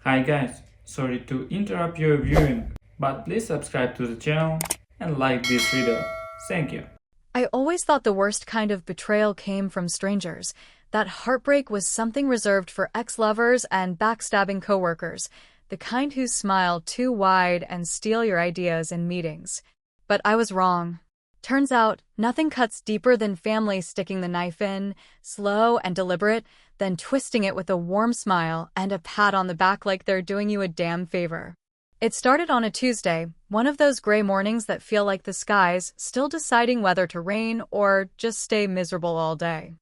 Hi guys, sorry to interrupt your viewing, but please subscribe to the channel and like this video. Thank you. I always thought the worst kind of betrayal came from strangers. That heartbreak was something reserved for ex-lovers and backstabbing coworkers, the kind who smile too wide and steal your ideas in meetings. But I was wrong. Turns out, nothing cuts deeper than family sticking the knife in, slow and deliberate, then twisting it with a warm smile and a pat on the back like they're doing you a damn favor. It started on a Tuesday, one of those gray mornings that feel like the sky's still deciding whether to rain or just stay miserable all day.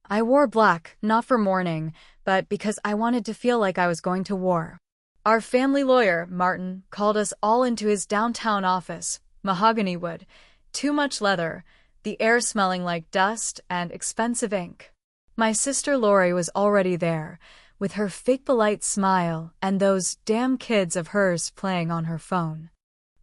I wore black, not for mourning, but because I wanted to feel like I was going to war. Our family lawyer, Martin, called us all into his downtown office, mahogany wood, too much leather, the air smelling like dust and expensive ink. My sister Lori was already there, with her fake polite smile and those damn kids of hers playing on her phone.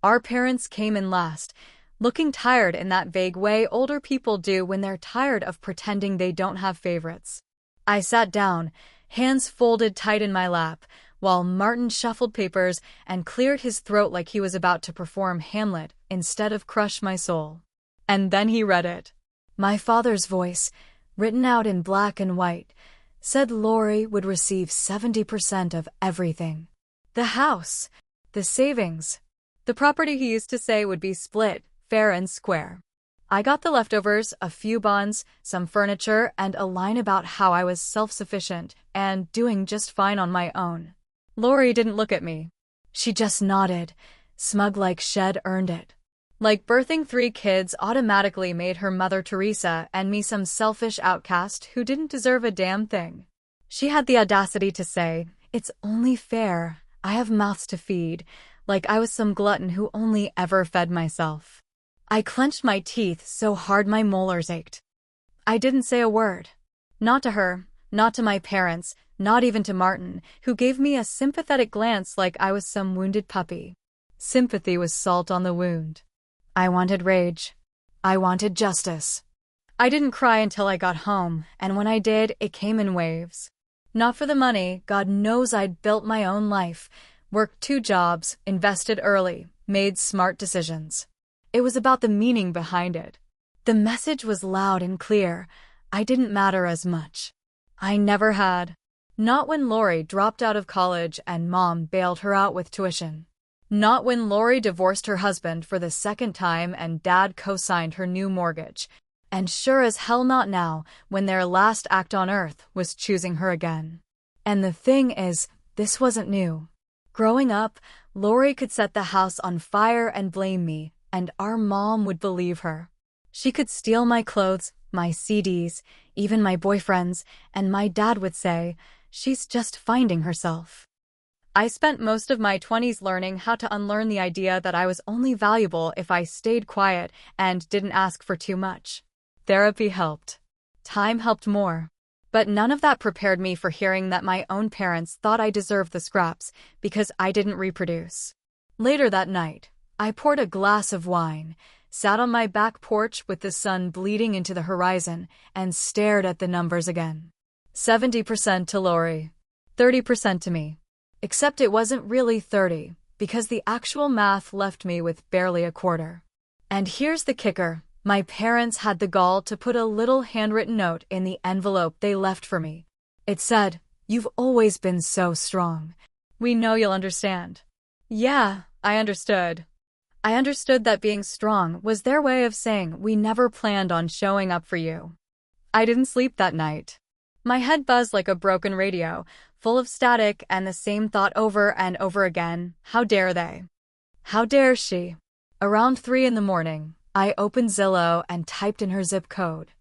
Our parents came in last, looking tired in that vague way older people do when they're tired of pretending they don't have favorites. I sat down, hands folded tight in my lap, while Martin shuffled papers and cleared his throat like he was about to perform Hamlet instead of crush my soul. And then he read it. My father's voice, written out in black and white, said Lori would receive 70% of everything. The house, the savings, the property he used to say would be split, fair and square. I got the leftovers, a few bonds, some furniture, and a line about how I was self-sufficient and doing just fine on my own. Lori didn't look at me. She just nodded, smug like she'd earned it. Like birthing 3 kids automatically made her Mother Teresa and me some selfish outcast who didn't deserve a damn thing. She had the audacity to say, "It's only fair, I have mouths to feed," like I was some glutton who only ever fed myself. I clenched my teeth so hard my molars ached. I didn't say a word. Not to her, not to my parents, not even to Martin, who gave me a sympathetic glance like I was some wounded puppy. Sympathy was salt on the wound. I wanted rage. I wanted justice. I didn't cry until I got home, and when I did, it came in waves. Not for the money, God knows I'd built my own life, worked 2 jobs, invested early, made smart decisions. It was about the meaning behind it. The message was loud and clear. I didn't matter as much. I never had. Not when Lori dropped out of college and Mom bailed her out with tuition. Not when Lori divorced her husband for the 2nd time and Dad co-signed her new mortgage. And sure as hell not now, when their last act on earth was choosing her again. And the thing is, this wasn't new. Growing up, Lori could set the house on fire and blame me, and our mom would believe her. She could steal my clothes, my CDs, even my boyfriend's, and my dad would say, "She's just finding herself." I spent most of my 20s learning how to unlearn the idea that I was only valuable if I stayed quiet and didn't ask for too much. Therapy helped. Time helped more. But none of that prepared me for hearing that my own parents thought I deserved the scraps because I didn't reproduce. Later that night, I poured a glass of wine, sat on my back porch with the sun bleeding into the horizon, and stared at the numbers again. 70% to Lori, 30% to me. Except it wasn't really 30, because the actual math left me with barely a quarter. And here's the kicker. My parents had the gall to put a little handwritten note in the envelope they left for me. It said, "You've always been so strong. We know you'll understand." Yeah, I understood. I understood that being strong was their way of saying we never planned on showing up for you. I didn't sleep that night. My head buzzed like a broken radio, full of static and the same thought over and over again. How dare they? How dare she? Around 3 in the morning, I opened Zillow and typed in her zip code.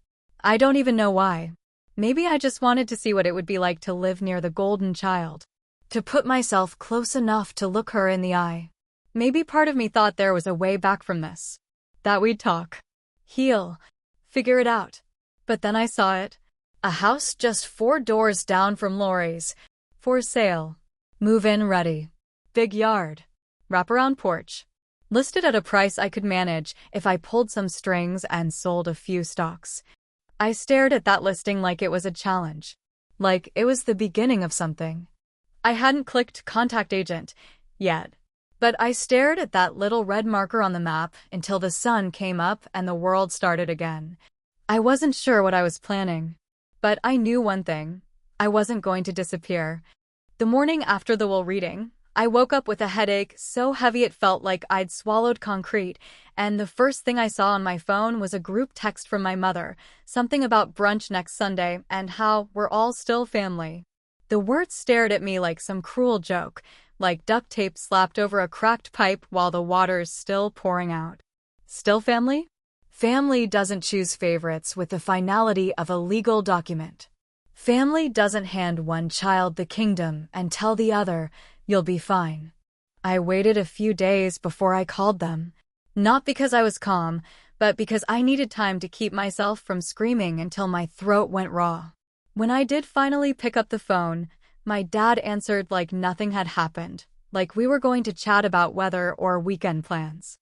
I don't even know why. Maybe I just wanted to see what it would be like to live near the golden child. To put myself close enough to look her in the eye. Maybe part of me thought there was a way back from this. That we'd talk. Heal. Figure it out. But then I saw it. A house just 4 doors down from Lori's. For sale. Move-in ready. Big yard. Wraparound porch. Listed at a price I could manage if I pulled some strings and sold a few stocks. I stared at that listing like it was a challenge. Like it was the beginning of something. I hadn't clicked Contact Agent yet, but I stared at that little red marker on the map until the sun came up and the world started again. I wasn't sure what I was planning, but I knew one thing. I wasn't going to disappear. The morning after the will reading, I woke up with a headache so heavy it felt like I'd swallowed concrete, and the first thing I saw on my phone was a group text from my mother, something about brunch next Sunday and how we're all still family. The words stared at me like some cruel joke, like duct tape slapped over a cracked pipe while the water's still pouring out. Still family? Family doesn't choose favorites with the finality of a legal document. Family doesn't hand one child the kingdom and tell the other, "You'll be fine." I waited a few days before I called them. Not because I was calm, but because I needed time to keep myself from screaming until my throat went raw. When I did finally pick up the phone, my dad answered like nothing had happened, like we were going to chat about weather or weekend plans.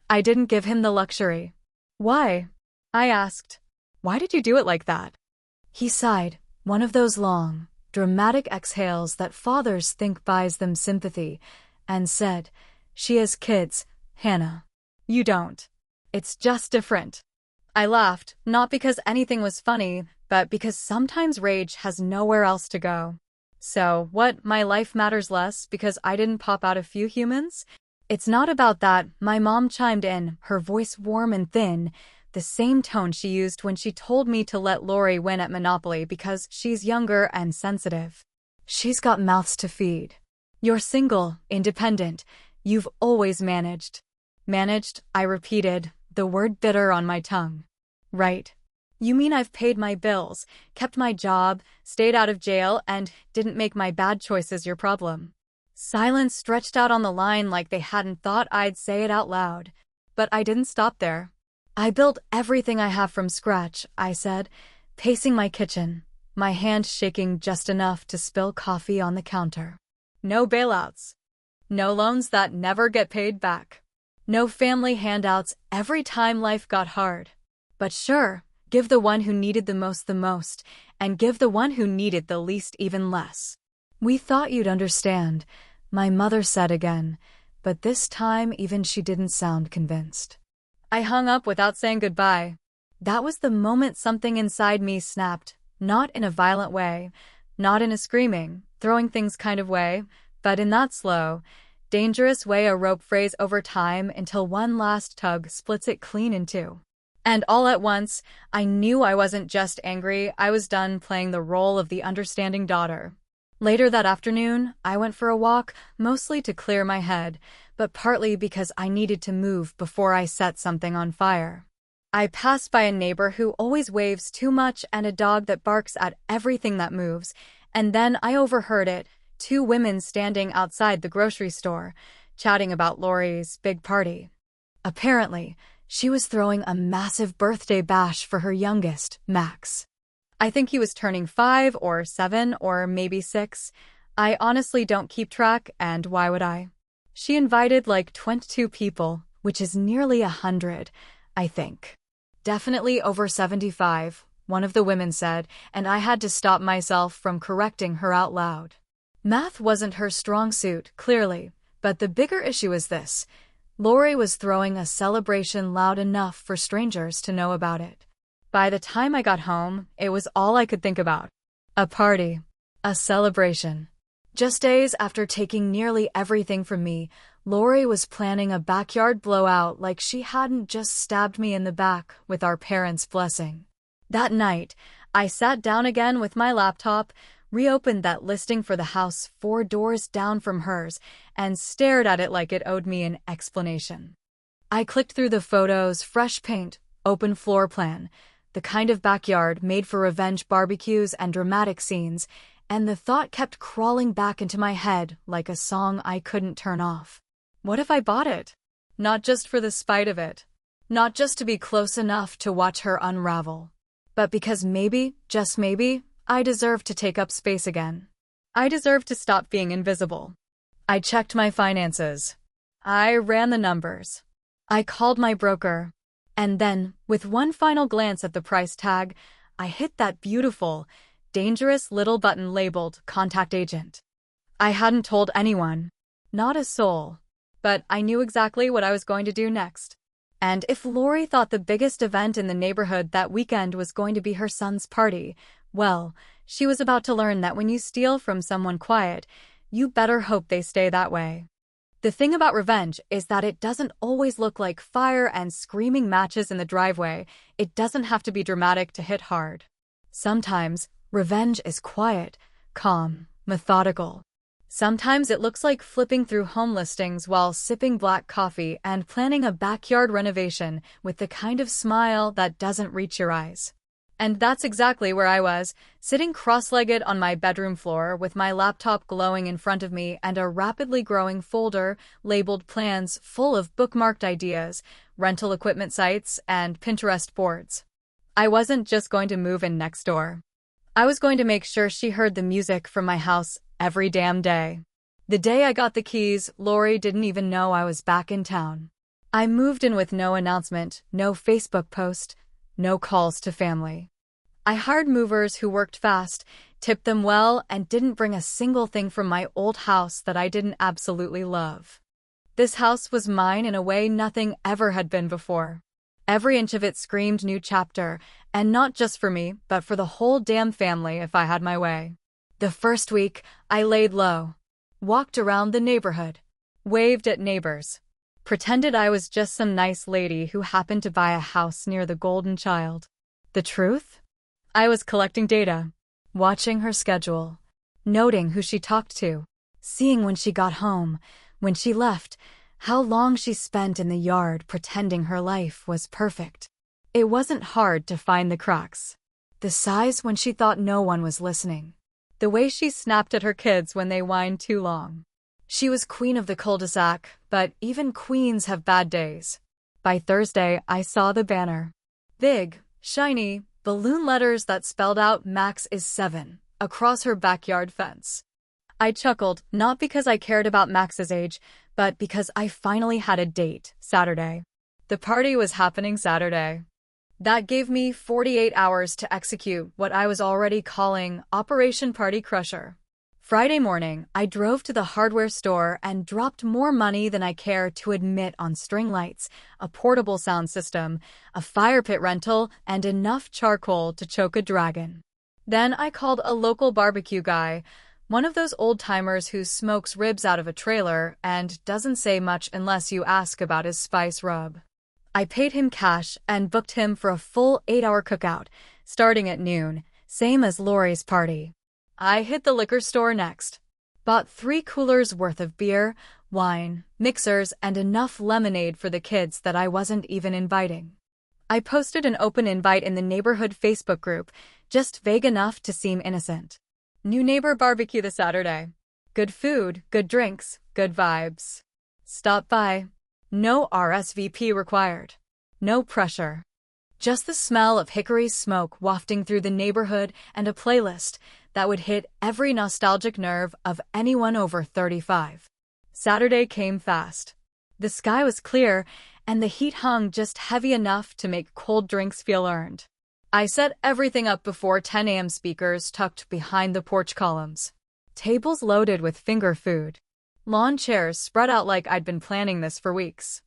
I didn't give him the luxury. "Why?" I asked. "Why did you do it like that?" He sighed, one of those long, dramatic exhales that fathers think buys them sympathy, and said, "She has kids, Hannah. You don't. It's just different." I laughed, not because anything was funny, but because sometimes rage has nowhere else to go. So, what, my life matters less because I didn't pop out a few humans? It's not about that, my mom chimed in, her voice warm and thin, the same tone she used when she told me to let Lori win at Monopoly because she's younger and sensitive. "She's got mouths to feed. You're single, independent. You've always managed." Managed, I repeated, the word bitter on my tongue. "Right. You mean I've paid my bills, kept my job, stayed out of jail, and didn't make my bad choices your problem?" Silence stretched out on the line like they hadn't thought I'd say it out loud. But I didn't stop there. "I built everything I have from scratch," I said, pacing my kitchen, my hand shaking just enough to spill coffee on the counter. "No bailouts. No loans that never get paid back. No family handouts every time life got hard. But sure, give the one who needed the most, and give the one who needed the least even less." "We thought you'd understand," my mother said again, but this time even she didn't sound convinced. I hung up without saying goodbye. That was the moment something inside me snapped, not in a violent way, not in a screaming, throwing things kind of way, but in that slow, dangerous way a rope frays over time until one last tug splits it clean in two. And all at once, I knew I wasn't just angry, I was done playing the role of the understanding daughter. Later that afternoon, I went for a walk, mostly to clear my head, but partly because I needed to move before I set something on fire. I passed by a neighbor who always waves too much and a dog that barks at everything that moves, and then I overheard it, two women standing outside the grocery store, chatting about Lori's big party. Apparently, she was throwing a massive birthday bash for her youngest, Max. I think he was turning 5 or 7 or maybe 6. I honestly don't keep track, and why would I? She invited like 22 people, which is nearly 100, I think. "Definitely over 75, one of the women said, and I had to stop myself from correcting her out loud. Math wasn't her strong suit, clearly, but the bigger issue is this. Lori was throwing a celebration loud enough for strangers to know about it. By the time I got home, it was all I could think about. A party. A celebration. Just days after taking nearly everything from me, Lori was planning a backyard blowout like she hadn't just stabbed me in the back with our parents' blessing. That night, I sat down again with my laptop, reopened that listing for the house 4 doors down from hers, and stared at it like it owed me an explanation. I clicked through the photos, fresh paint, open floor plan, the kind of backyard made for revenge barbecues and dramatic scenes, and the thought kept crawling back into my head like a song I couldn't turn off. What if I bought it? Not just for the spite of it. Not just to be close enough to watch her unravel. But because maybe, just maybe, I deserve to take up space again. I deserve to stop being invisible. I checked my finances. I ran the numbers. I called my broker. And then, with one final glance at the price tag, I hit that beautiful, dangerous little button labeled Contact Agent. I hadn't told anyone. Not a soul. But I knew exactly what I was going to do next. And if Lori thought the biggest event in the neighborhood that weekend was going to be her son's party, well, she was about to learn that when you steal from someone quiet, you better hope they stay that way. The thing about revenge is that it doesn't always look like fire and screaming matches in the driveway. It doesn't have to be dramatic to hit hard. Sometimes, revenge is quiet, calm, methodical. Sometimes it looks like flipping through home listings while sipping black coffee and planning a backyard renovation with the kind of smile that doesn't reach your eyes. And that's exactly where I was, sitting cross-legged on my bedroom floor with my laptop glowing in front of me and a rapidly growing folder labeled plans full of bookmarked ideas, rental equipment sites, and Pinterest boards. I wasn't just going to move in next door. I was going to make sure she heard the music from my house every damn day. The day I got the keys, Lori didn't even know I was back in town. I moved in with no announcement, no Facebook post, no calls to family. I hired movers who worked fast, tipped them well, and didn't bring a single thing from my old house that I didn't absolutely love. This house was mine in a way nothing ever had been before. Every inch of it screamed new chapter, and not just for me, but for the whole damn family if I had my way. The first week, I laid low, walked around the neighborhood, waved at neighbors, pretended I was just some nice lady who happened to buy a house near the Golden Child. The truth? I was collecting data, watching her schedule, noting who she talked to, seeing when she got home, when she left, how long she spent in the yard pretending her life was perfect. It wasn't hard to find the cracks. The sighs when she thought no one was listening. The way she snapped at her kids when they whined too long. She was queen of the cul-de-sac, but even queens have bad days. By Thursday, I saw the banner. Big, shiny, balloon letters that spelled out Max is 7 across her backyard fence. I chuckled, not because I cared about Max's age, but because I finally had a date, Saturday. The party was happening Saturday. That gave me 48 hours to execute what I was already calling Operation Party Crusher. Friday morning, I drove to the hardware store and dropped more money than I care to admit on string lights, a portable sound system, a fire pit rental, and enough charcoal to choke a dragon. Then I called a local barbecue guy, one of those old-timers who smokes ribs out of a trailer and doesn't say much unless you ask about his spice rub. I paid him cash and booked him for a full 8-hour cookout, starting at noon, same as Lori's party. I hit the liquor store next. Bought 3 coolers worth of beer, wine, mixers, and enough lemonade for the kids that I wasn't even inviting. I posted an open invite in the neighborhood Facebook group, just vague enough to seem innocent. New neighbor barbecue this Saturday. Good food, good drinks, good vibes. Stop by. No RSVP required. No pressure. Just the smell of hickory smoke wafting through the neighborhood and a playlist that would hit every nostalgic nerve of anyone over 35. Saturday came fast. The sky was clear, and the heat hung just heavy enough to make cold drinks feel earned. I set everything up before 10 a.m. speakers tucked behind the porch columns. Tables loaded with finger food. Lawn chairs spread out like I'd been planning this for weeks.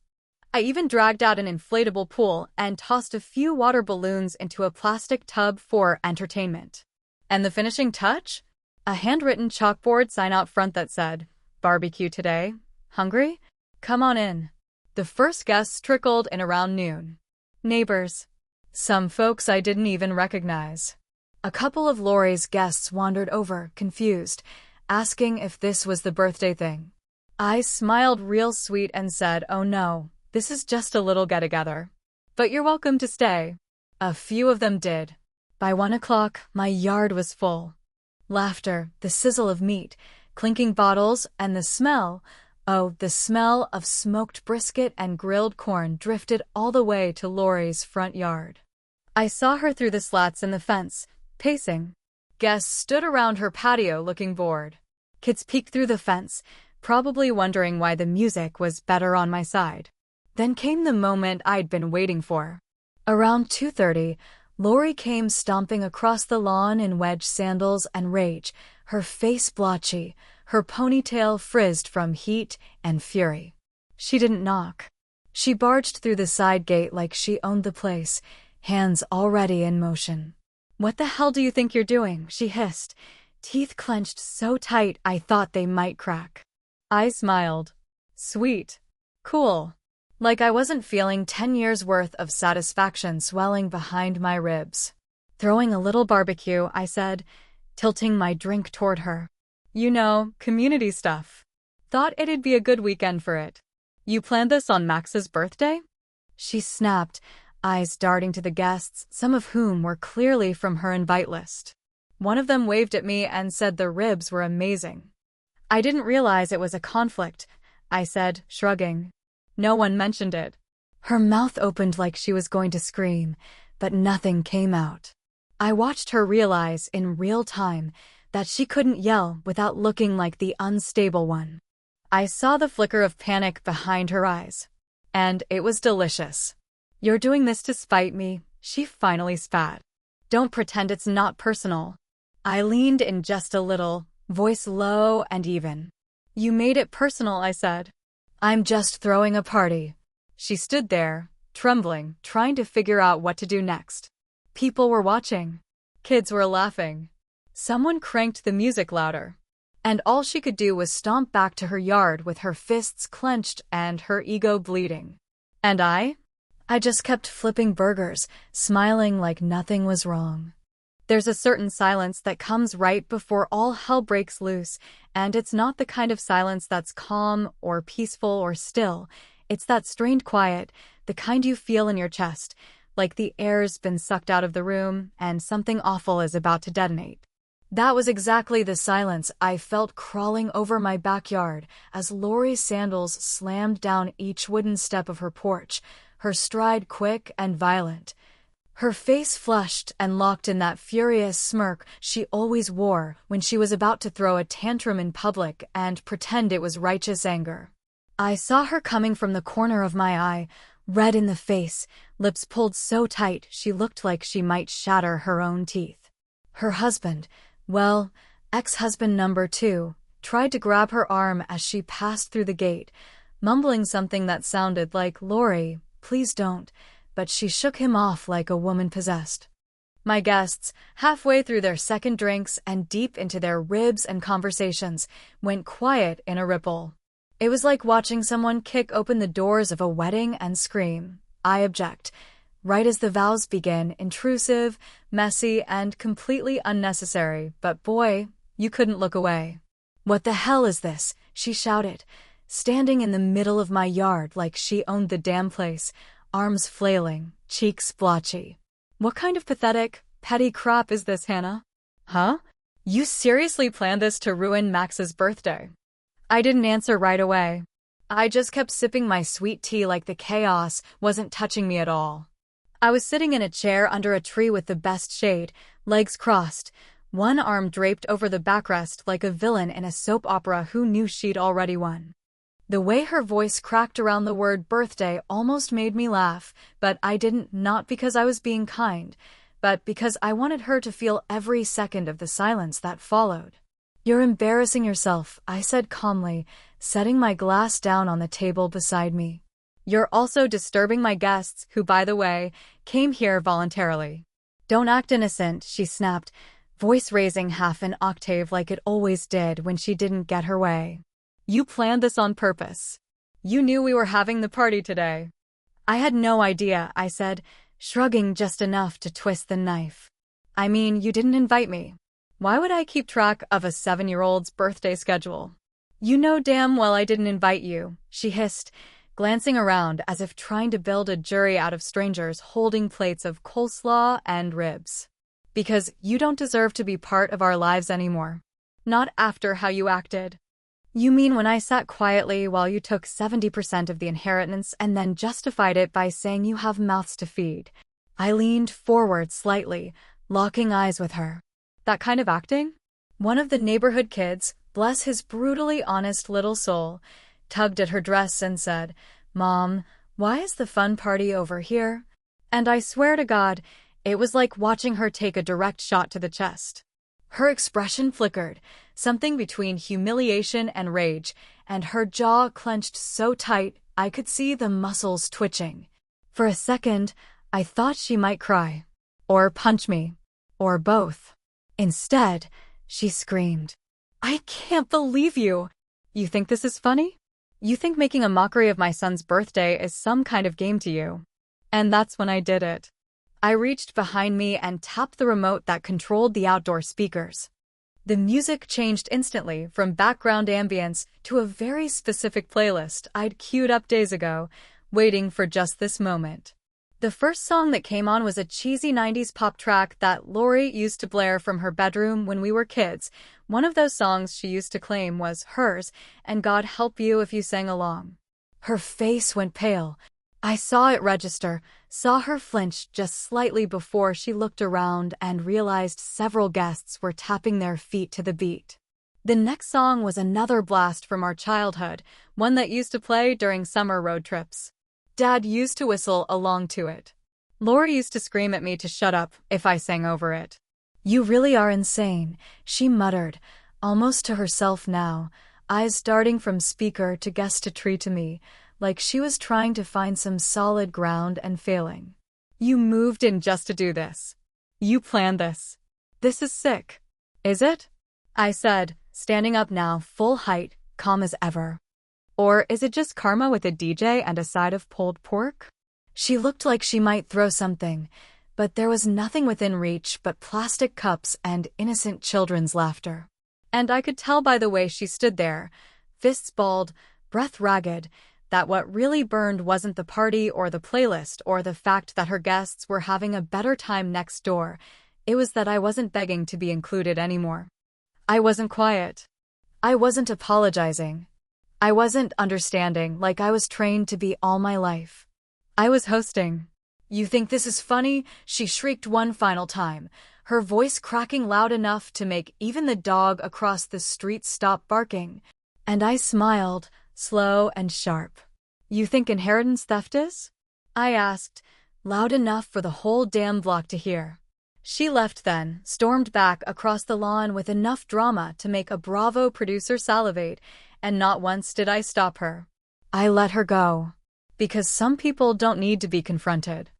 I even dragged out an inflatable pool and tossed a few water balloons into a plastic tub for entertainment. And the finishing touch? A handwritten chalkboard sign out front that said, "Barbecue today. Hungry? Come on in." The first guests trickled in around noon. Neighbors. Some folks I didn't even recognize. A couple of Lori's guests wandered over, confused, asking if this was the birthday thing. I smiled real sweet and said, "Oh no, this is just a little get-together. But you're welcome to stay." A few of them did. By 1 o'clock, my yard was full. Laughter, the sizzle of meat, clinking bottles, and the smell of smoked brisket and grilled corn drifted all the way to Lori's front yard. I saw her through the slats in the fence, pacing. Guests stood around her patio looking bored. Kids peeked through the fence, probably wondering why the music was better on my side. Then came the moment I'd been waiting for. Around 2:30, Lori came stomping across the lawn in wedge sandals and rage, her face blotchy, her ponytail frizzed from heat and fury. She didn't knock. She barged through the side gate like she owned the place, hands already in motion. "What the hell do you think you're doing?" she hissed, teeth clenched so tight I thought they might crack. I smiled. Sweet. Cool. Like I wasn't feeling 10 years' worth of satisfaction swelling behind my ribs. "Throwing a little barbecue," I said, tilting my drink toward her. "You know, community stuff. Thought it'd be a good weekend for it." "You planned this on Max's birthday?" She snapped, eyes darting to the guests, some of whom were clearly from her invite list. One of them waved at me and said the ribs were amazing. "I didn't realize it was a conflict," I said, shrugging. "No one mentioned it." Her mouth opened like she was going to scream, but nothing came out. I watched her realize in real time that she couldn't yell without looking like the unstable one. I saw the flicker of panic behind her eyes. And it was delicious. "You're doing this to spite me," she finally spat. "Don't pretend it's not personal." I leaned in just a little, voice low and even. "You made it personal," I said. "I'm just throwing a party." She stood there, trembling, trying to figure out what to do next. People were watching. Kids were laughing. Someone cranked the music louder. And all she could do was stomp back to her yard with her fists clenched and her ego bleeding. And I just kept flipping burgers, smiling like nothing was wrong. There's a certain silence that comes right before all hell breaks loose, and it's not the kind of silence that's calm or peaceful or still. It's that strained quiet, the kind you feel in your chest, like the air's been sucked out of the room and something awful is about to detonate. That was exactly the silence I felt crawling over my backyard as Lori's sandals slammed down each wooden step of her porch, her stride quick and violent. Her face flushed and locked in that furious smirk she always wore when she was about to throw a tantrum in public and pretend it was righteous anger. I saw her coming from the corner of my eye, red in the face, lips pulled so tight she looked like she might shatter her own teeth. Her husband, well, ex-husband number 2, tried to grab her arm as she passed through the gate, mumbling something that sounded like, "Lori, please don't," but she shook him off like a woman possessed. My guests, halfway through their second drinks and deep into their ribs and conversations, went quiet in a ripple. It was like watching someone kick open the doors of a wedding and scream, "I object," right as the vows begin, intrusive, messy, and completely unnecessary, but boy, you couldn't look away. "What the hell is this?" she shouted, standing in the middle of my yard like she owned the damn place, arms flailing, cheeks blotchy. "What kind of pathetic, petty crap is this, Hannah?" "Huh? You seriously planned this to ruin Max's birthday?" I didn't answer right away. I just kept sipping my sweet tea like the chaos wasn't touching me at all. I was sitting in a chair under a tree with the best shade, legs crossed, one arm draped over the backrest like a villain in a soap opera who knew she'd already won. The way her voice cracked around the word birthday almost made me laugh, but I didn't, not because I was being kind, but because I wanted her to feel every second of the silence that followed. "You're embarrassing yourself," I said calmly, setting my glass down on the table beside me. "You're also disturbing my guests, who, by the way, came here voluntarily." "Don't act innocent," she snapped, voice raising half an octave like it always did when she didn't get her way. "You planned this on purpose. You knew we were having the party today." "I had no idea," I said, shrugging just enough to twist the knife. "I mean, you didn't invite me. Why would I keep track of a 7-year-old's birthday schedule?" "You know damn well I didn't invite you," she hissed, glancing around as if trying to build a jury out of strangers holding plates of coleslaw and ribs. "Because you don't deserve to be part of our lives anymore. Not after how you acted." "You mean when I sat quietly while you took 70% of the inheritance and then justified it by saying you have mouths to feed?" I leaned forward slightly, locking eyes with her. "That kind of acting?" One of the neighborhood kids, bless his brutally honest little soul, tugged at her dress and said, "Mom, why is the fun party over here?" And I swear to God, it was like watching her take a direct shot to the chest. Her expression flickered, something between humiliation and rage, and her jaw clenched so tight I could see the muscles twitching. For a second, I thought she might cry. Or punch me. Or both. Instead, she screamed, "I can't believe you! You think this is funny? You think making a mockery of my son's birthday is some kind of game to you?" And that's when I did it. I reached behind me and tapped the remote that controlled the outdoor speakers. The music changed instantly from background ambience to a very specific playlist I'd queued up days ago, waiting for just this moment. The first song that came on was a cheesy 90s pop track that Lori used to blare from her bedroom when we were kids. One of those songs she used to claim was hers, and God help you if you sang along. Her face went pale. I saw it register, saw her flinch just slightly before she looked around and realized several guests were tapping their feet to the beat. The next song was another blast from our childhood, one that used to play during summer road trips. Dad used to whistle along to it. Lori used to scream at me to shut up if I sang over it. "You really are insane," she muttered, almost to herself now, eyes darting from speaker to guest to tree to me, like she was trying to find some solid ground and failing. "You moved in just to do this. You planned this. This is sick. Is it?" I said, standing up now, full height, calm as ever. "Or is it just karma with a DJ and a side of pulled pork?" She looked like she might throw something, but there was nothing within reach but plastic cups and innocent children's laughter. And I could tell by the way she stood there, fists balled, breath ragged, that what really burned wasn't the party or the playlist or the fact that her guests were having a better time next door. It was that I wasn't begging to be included anymore. I wasn't quiet. I wasn't apologizing. I wasn't understanding like I was trained to be all my life. I was hosting. "You think this is funny?" she shrieked one final time, her voice cracking loud enough to make even the dog across the street stop barking. And I smiled, slow and sharp. "You think inheritance theft is?" I asked, loud enough for the whole damn block to hear. She left then, stormed back across the lawn with enough drama to make a Bravo producer salivate, and not once did I stop her. I let her go. Because some people don't need to be confronted.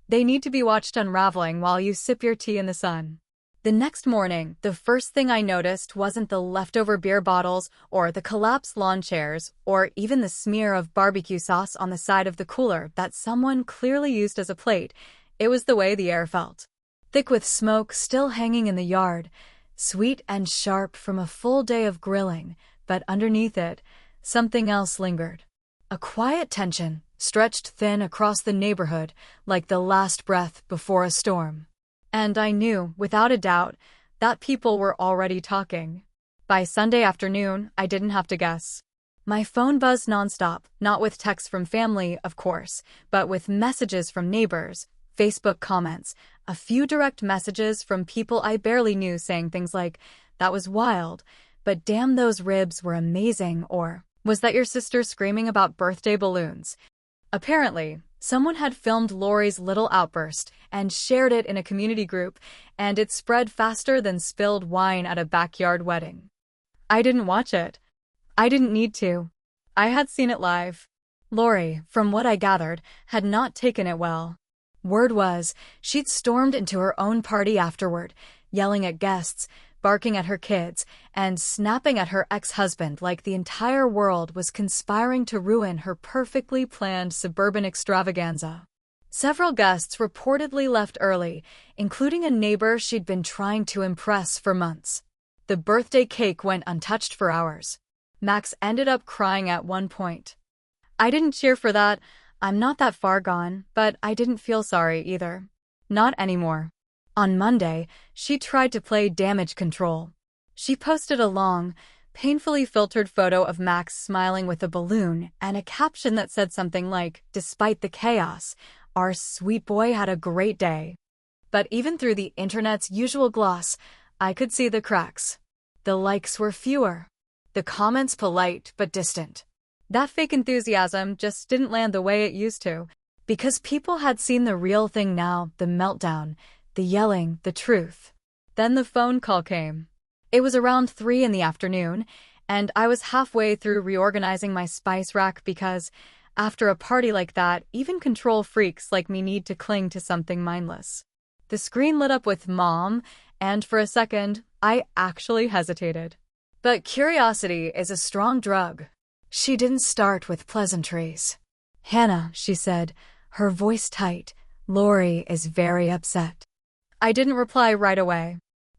They need to be watched unraveling while you sip your tea in the sun. The next morning, the first thing I noticed wasn't the leftover beer bottles or the collapsed lawn chairs or even the smear of barbecue sauce on the side of the cooler that someone clearly used as a plate. It was the way the air felt. Thick with smoke still hanging in the yard, sweet and sharp from a full day of grilling, but underneath it, something else lingered. A quiet tension, stretched thin across the neighborhood like the last breath before a storm. And I knew, without a doubt, that people were already talking. By Sunday afternoon, I didn't have to guess. My phone buzzed nonstop, not with texts from family, of course, but with messages from neighbors, Facebook comments, a few direct messages from people I barely knew saying things like, "That was wild, but damn those ribs were amazing," or, "Was that your sister screaming about birthday balloons?" Apparently, someone had filmed Lori's little outburst and shared it in a community group, and it spread faster than spilled wine at a backyard wedding. I didn't watch it. I didn't need to. I had seen it live. Lori, from what I gathered, had not taken it well. Word was, she'd stormed into her own party afterward, yelling at guests, barking at her kids, and snapping at her ex-husband like the entire world was conspiring to ruin her perfectly planned suburban extravaganza. Several guests reportedly left early, including a neighbor she'd been trying to impress for months. The birthday cake went untouched for hours. Max ended up crying at one point. I didn't cheer for that. I'm not that far gone, but I didn't feel sorry either. Not anymore. On Monday, she tried to play damage control. She posted a long, painfully filtered photo of Max smiling with a balloon and a caption that said something like, "Despite the chaos, our sweet boy had a great day." But even through the internet's usual gloss, I could see the cracks. The likes were fewer. The comments polite but distant. That fake enthusiasm just didn't land the way it used to, because people had seen the real thing now, the meltdown, the yelling, the truth. Then the phone call came. It was around 3 in the afternoon, and I was halfway through reorganizing my spice rack because, after a party like that, even control freaks like me need to cling to something mindless. The screen lit up with Mom, and for a second, I actually hesitated. But curiosity is a strong drug. She didn't start with pleasantries. "Hannah," she said, her voice tight, "Lori is very upset." I didn't reply right away.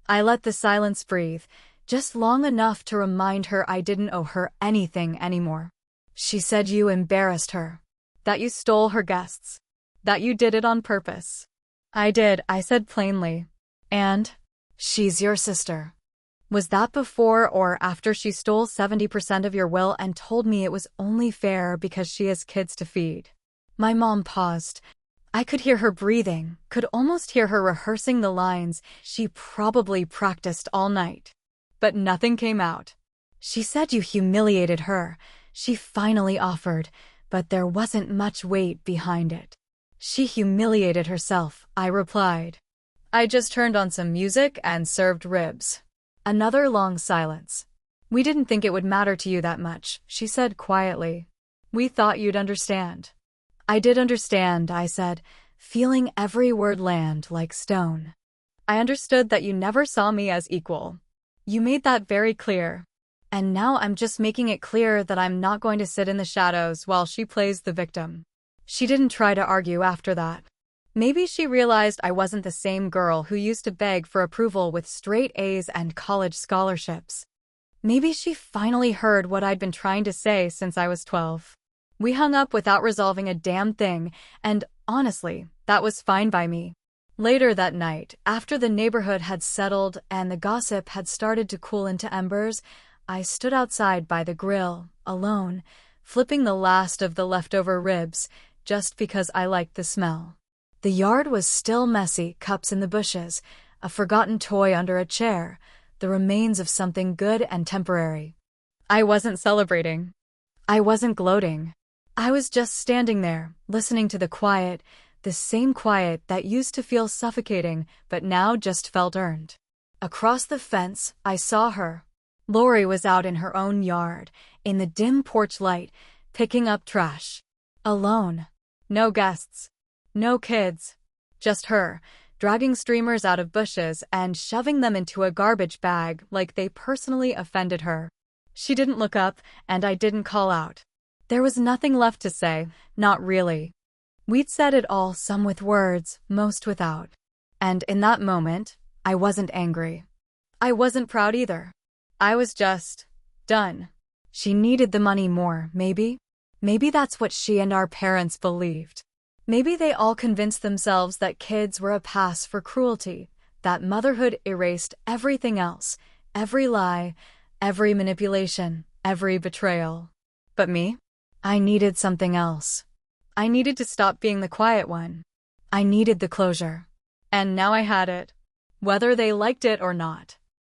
I let the silence breathe, just long enough to remind her I didn't owe her anything anymore. "She said you embarrassed her. That you stole her guests. That you did it on purpose." "I did," I said plainly. "And she's your sister." "Was that before or after she stole 70% of your will and told me it was only fair because she has kids to feed?" My mom paused. I could hear her breathing, could almost hear her rehearsing the lines she probably practiced all night. But nothing came out. "She said you humiliated her. She finally offered, but there wasn't much weight behind it." "She humiliated herself," I replied. I just turned on some music and served ribs. Another long silence. "We didn't think it would matter to you that much," she said quietly. "We thought you'd understand." I did understand, I said, feeling every word land like stone. "I understood that you never saw me as equal. You made that very clear. And now I'm just making it clear that I'm not going to sit in the shadows while she plays the victim." She didn't try to argue after that. Maybe she realized I wasn't the same girl who used to beg for approval with straight A's and college scholarships. Maybe she finally heard what I'd been trying to say since I was 12. We hung up without resolving a damn thing, and honestly, that was fine by me. Later that night, after the neighborhood had settled and the gossip had started to cool into embers, I stood outside by the grill, alone, flipping the last of the leftover ribs, just because I liked the smell. The yard was still messy, cups in the bushes, a forgotten toy under a chair, the remains of something good and temporary. I wasn't celebrating. I wasn't gloating. I was just standing there, listening to the quiet, the same quiet that used to feel suffocating but now just felt earned. Across the fence, I saw her. Lori was out in her own yard, in the dim porch light, picking up trash. Alone. No guests. No kids. Just her, dragging streamers out of bushes and shoving them into a garbage bag like they personally offended her. She didn't look up, and I didn't call out. There was nothing left to say, not really. We'd said it all, some with words, most without. And in that moment, I wasn't angry. I wasn't proud either. I was just done. She needed the money more, maybe. Maybe that's what she and our parents believed. Maybe they all convinced themselves that kids were a pass for cruelty, that motherhood erased everything else, every lie, every manipulation, every betrayal. But me? I needed something else. I needed to stop being the quiet one. I needed the closure. And now I had it. Whether they liked it or not.